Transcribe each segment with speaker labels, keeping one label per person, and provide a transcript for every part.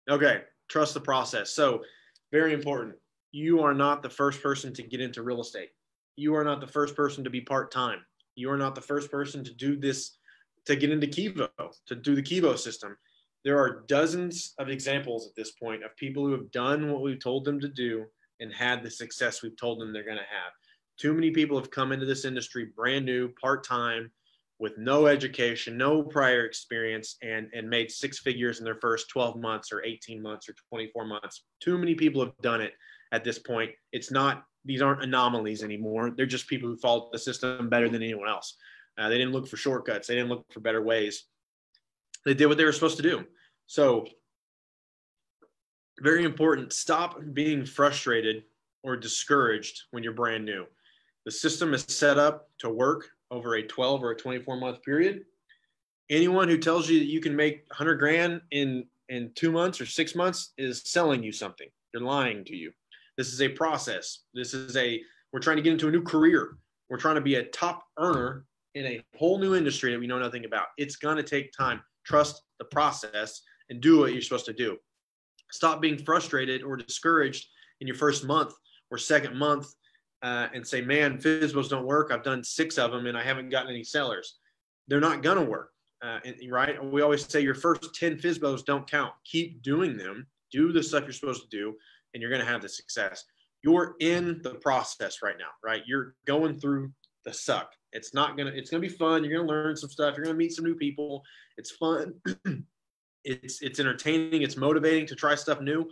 Speaker 1: Okay. Trust the process. So very important. You are not the first person to get into real estate. You are not the first person to be part-time. You are not the first person to do this, to get into Kivo, to do the Kivo system. There are dozens of examples at this point of people who have done what we've told them to do and had the success we've told them they're going to have. Too many people have come into this industry brand new, part-time, with no education, no prior experience, and made six figures in their first 12 months or 18 months or 24 months. Too many people have done it at this point. It's not, these aren't anomalies anymore. They're just people who followed the system better than anyone else. They didn't look for shortcuts. They didn't look for better ways. They did what they were supposed to do. So very important. Stop being frustrated or discouraged when you're brand new. The system is set up to work over a 12 or a 24-month period. Anyone who tells you that you can make 100 grand in 2 months or 6 months is selling you something. They're lying to you. This is a process. We're trying to get into a new career. We're trying to be a top earner in a whole new industry that we know nothing about. It's going to take time. Trust the process and do what you're supposed to do. Stop being frustrated or discouraged in your first month or second month and say, man, FSBOs don't work. I've done 6 of them and I haven't gotten any sellers. They're not going to work, right? We always say your first 10 FSBOs don't count. Keep doing them. Do the stuff you're supposed to do, and you're going to have the success. You're in the process right now, right? You're going through the suck. It's going to be fun. You're going to learn some stuff. You're going to meet some new people. It's fun. It's entertaining. It's motivating to try stuff new,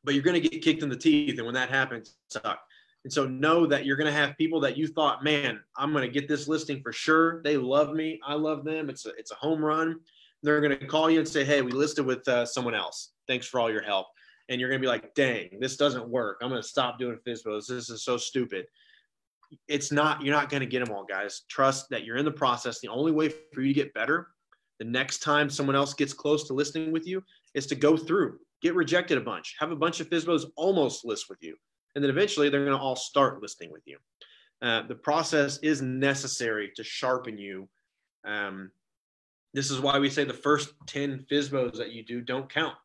Speaker 1: but you're going to get kicked in the teeth. And when that happens, suck. And so know that you're going to have people that you thought, man, I'm going to get this listing for sure. They love me. I love them. It's a home run. They're going to call you and say, hey, we listed with someone else. Thanks for all your help. And you're going to be like, dang, this doesn't work. I'm going to stop doing FSBOs. This is so stupid. You're not going to get them all, guys. Trust that you're in the process. The only way for you to get better the next time someone else gets close to listing with you is to go through, get rejected a bunch, have a bunch of FSBOs almost list with you. And then eventually they're going to all start listing with you. The process is necessary to sharpen you. This is why we say the first 10 FSBOs that you do don't count.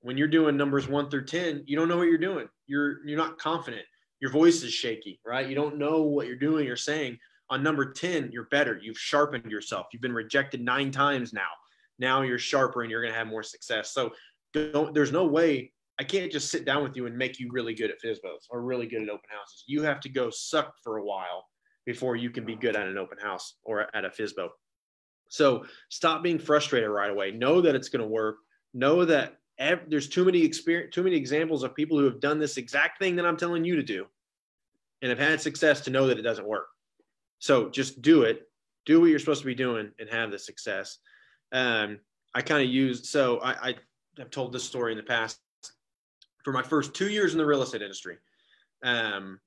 Speaker 1: When you're doing numbers 1 through 10, you don't know what you're doing. You're not confident. Your voice is shaky, right? You don't know what you're doing or saying. On number 10, you're better. You've sharpened yourself. You've been rejected 9 times now. Now you're sharper and you're going to have more success. So there's no way. I can't just sit down with you and make you really good at FSBOs or really good at open houses. You have to go suck for a while before you can be good at an open house or at a FSBO. So stop being frustrated right away. Know that it's going to work. Know that there's too many examples of people who have done this exact thing that I'm telling you to do and have had success to know that it doesn't work. So just do it. Do what you're supposed to be doing and have the success. I've told this story in the past. For my first 2 years in the real estate industry, when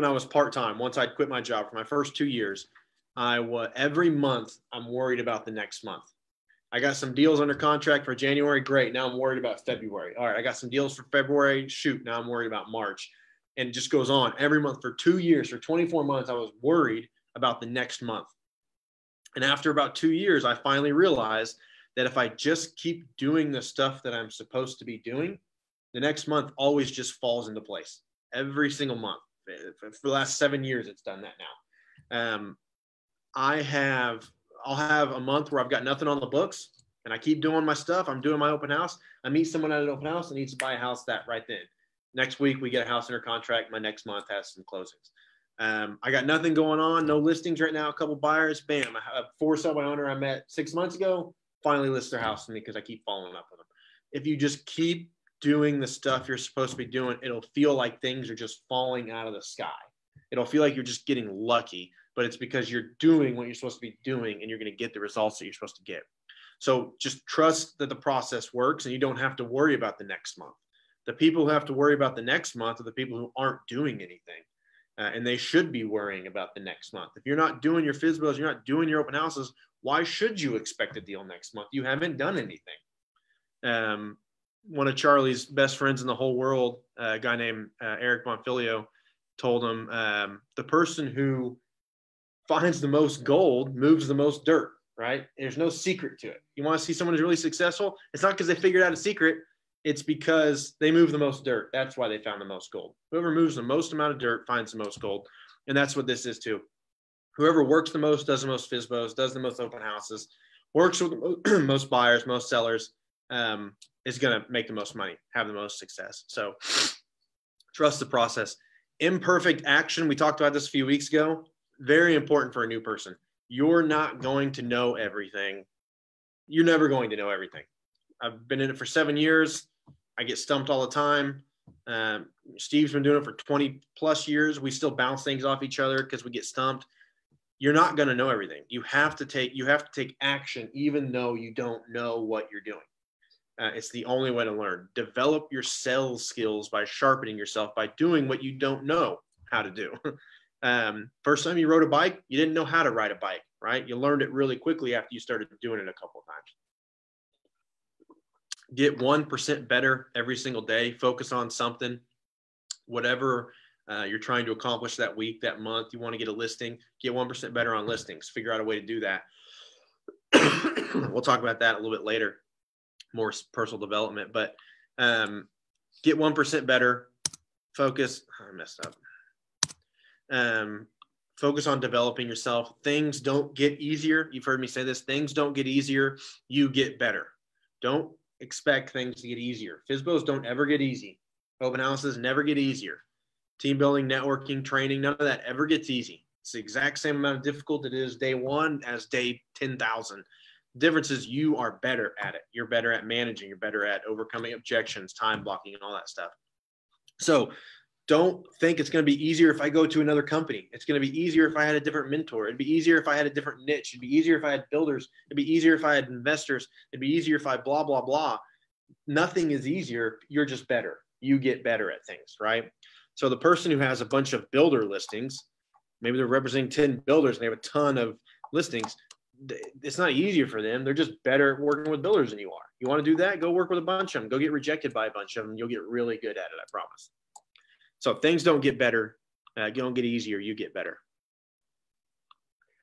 Speaker 1: I was part-time, once I'd quit my job, for my first 2 years, every month I'm worried about the next month. I got some deals under contract for January. Great. Now I'm worried about February. All right. I got some deals for February. Shoot. Now I'm worried about March. And it just goes on every month for 2 years. For 24 months, I was worried about the next month. And after about 2 years, I finally realized that if I just keep doing the stuff that I'm supposed to be doing, the next month always just falls into place every single month. For the last 7 years, it's done that now. I'll have a month where I've got nothing on the books and I keep doing my stuff. I'm doing my open house. I meet someone at an open house that needs to buy a house that right then. Next week, we get a house under contract. My next month has some closings. I got nothing going on, no listings right now, a couple buyers. Bam, a for-sale owner I met 6 months ago finally lists their house to me because I keep following up with them. If you just keep doing the stuff you're supposed to be doing, it'll feel like things are just falling out of the sky. It'll feel like you're just getting lucky, but it's because you're doing what you're supposed to be doing and you're going to get the results that you're supposed to get. So just trust that the process works and you don't have to worry about the next month. The people who have to worry about the next month are the people who aren't doing anything. And they should be worrying about the next month. If you're not doing your FSBOs, you're not doing your open houses, why should you expect a deal next month? You haven't done anything. One of Charlie's best friends in the whole world, a guy named Eric Bonfilio, told him the person who finds the most gold moves the most dirt, right? There's no secret to it. You want to see someone who's really successful? It's not because they figured out a secret. It's because they move the most dirt. That's why they found the most gold. Whoever moves the most amount of dirt finds the most gold. And that's what this is too. Whoever works the most, does the most FSBOs, does the most open houses, works with the most buyers, most sellers, is going to make the most money, have the most success. So trust the process. Imperfect action. We talked about this a few weeks ago. Very important for a new person. You're not going to know everything. You're never going to know everything. I've been in it for 7 years. I get stumped all the time. Steve's been doing it for 20 plus years. We still bounce things off each other because we get stumped. You're not going to know everything. You have to take action, even though you don't know what you're doing. It's the only way to learn. Develop your sales skills by sharpening yourself, by doing what you don't know how to do. First time you rode a bike, you didn't know how to ride a bike, right? You learned it really quickly after you started doing it a couple of times. Get 1% better every single day. Focus on something, whatever you're trying to accomplish that week, that month. You want to get a listing, get 1% better on listings. Figure out a way to do that. We'll talk about that a little bit later, more personal development, but get 1% better. Focus. I messed up. Focus on developing yourself. Things don't get easier. You've heard me say this. Things don't get easier. You get better. Don't expect things to get easier. FSBOs don't ever get easy. Open houses never get easier. Team building, networking, training, none of that ever gets easy. It's the exact same amount of difficult it is day one as day 10,000. The difference is you are better at it. You're better at managing. You're better at overcoming objections, time blocking, and all that stuff. So don't think it's going to be easier if I go to another company. It's going to be easier if I had a different mentor. It'd be easier if I had a different niche. It'd be easier if I had builders. It'd be easier if I had investors. It'd be easier if I blah, blah, blah. Nothing is easier. You're just better. You get better at things, right? So the person who has a bunch of builder listings, maybe they're representing 10 builders and they have a ton of listings. It's not easier for them. They're just better at working with builders than you are. You want to do that? Go work with a bunch of them. Go get rejected by a bunch of them. You'll get really good at it, I promise. So things don't get better. You don't get easier. You get better.